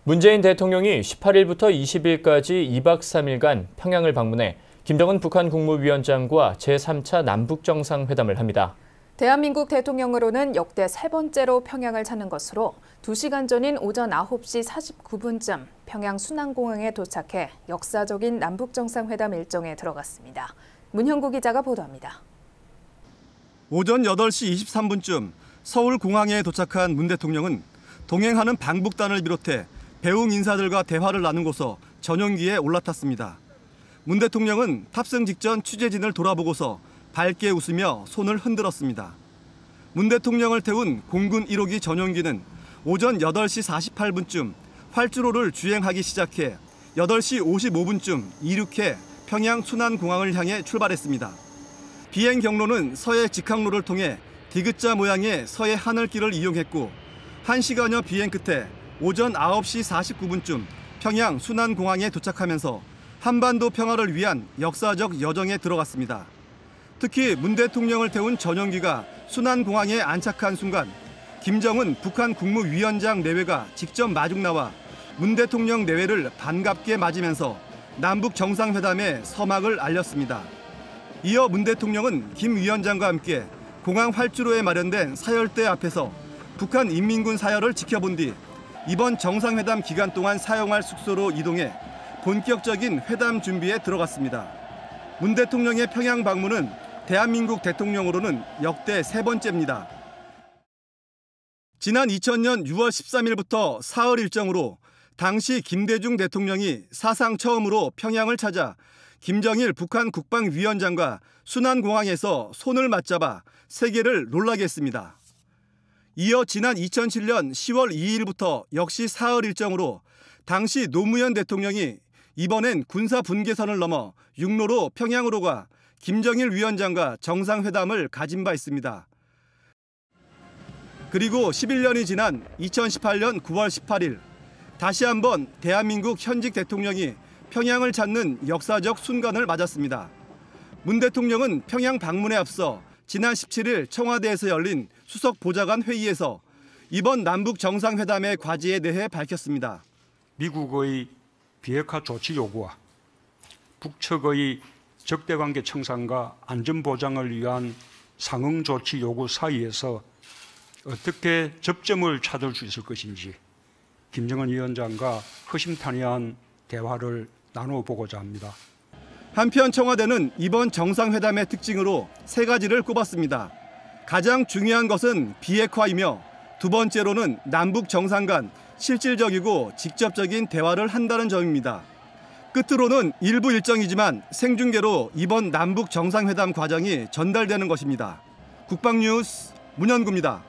문재인 대통령이 18일부터 20일까지 2박 3일간 평양을 방문해 김정은 북한 국무위원장과 제3차 남북정상회담을 합니다. 대한민국 대통령으로는 역대 세 번째로 평양을 찾는 것으로 2시간 전인 오전 9시 49분쯤 평양 순안공항에 도착해 역사적인 남북정상회담 일정에 들어갔습니다. 문형구 기자가 보도합니다. 오전 8시 23분쯤 서울공항에 도착한 문 대통령은 동행하는 방북단을 비롯해 배웅 인사들과 대화를 나누고서 전용기에 올라탔습니다. 문 대통령은 탑승 직전 취재진을 돌아보고서 밝게 웃으며 손을 흔들었습니다. 문 대통령을 태운 공군 1호기 전용기는 오전 8시 48분쯤 활주로를 주행하기 시작해 8시 55분쯤 이륙해 평양 순안공항을 향해 출발했습니다. 비행 경로는 서해 직항로를 통해 디귿자 모양의 서해 하늘길을 이용했고 1시간여 비행 끝에 오전 9시 49분쯤 평양 순안공항에 도착하면서 한반도 평화를 위한 역사적 여정에 들어갔습니다. 특히 문 대통령을 태운 전용기가 순안공항에 안착한 순간 김정은 북한 국무위원장 내외가 직접 마중 나와 문 대통령 내외를 반갑게 맞으면서 남북 정상회담의 서막을 알렸습니다. 이어 문 대통령은 김 위원장과 함께 공항 활주로에 마련된 사열대 앞에서 북한 인민군 사열을 지켜본 뒤 이번 정상회담 기간 동안 사용할 숙소로 이동해 본격적인 회담 준비에 들어갔습니다. 문 대통령의 평양 방문은 대한민국 대통령으로는 역대 세 번째입니다. 지난 2000년 6월 13일부터 사흘 일정으로 당시 김대중 대통령이 사상 처음으로 평양을 찾아 김정일 북한 국방위원장과 순안공항에서 손을 맞잡아 세계를 놀라게 했습니다. 이어 지난 2007년 10월 2일부터 역시 사흘 일정으로 당시 노무현 대통령이 이번엔 군사 분계선을 넘어 육로로 평양으로 가 김정일 위원장과 정상회담을 가진 바 있습니다. 그리고 11년이 지난 2018년 9월 18일 다시 한번 대한민국 현직 대통령이 평양을 찾는 역사적 순간을 맞았습니다. 문 대통령은 평양 방문에 앞서 지난 17일 청와대에서 열린 수석 보좌관 회의에서 이번 남북 정상회담의 과제에 대해 밝혔습니다. 미국의 비핵화 조치 요구와 북측의 적대관계 청산과 안전보장을 위한 상응 조치 요구 사이에서 어떻게 접점을 찾을 수 있을 것인지 김정은 위원장과 허심탄회한 대화를 나눠보고자 합니다. 한편 청와대는 이번 정상회담의 특징으로 세 가지를 꼽았습니다. 가장 중요한 것은 비핵화이며 두 번째로는 남북 정상 간 실질적이고 직접적인 대화를 한다는 점입니다. 끝으로는 일부 일정이지만 생중계로 이번 남북 정상회담 과정이 전달되는 것입니다. 국방뉴스 문현구입니다.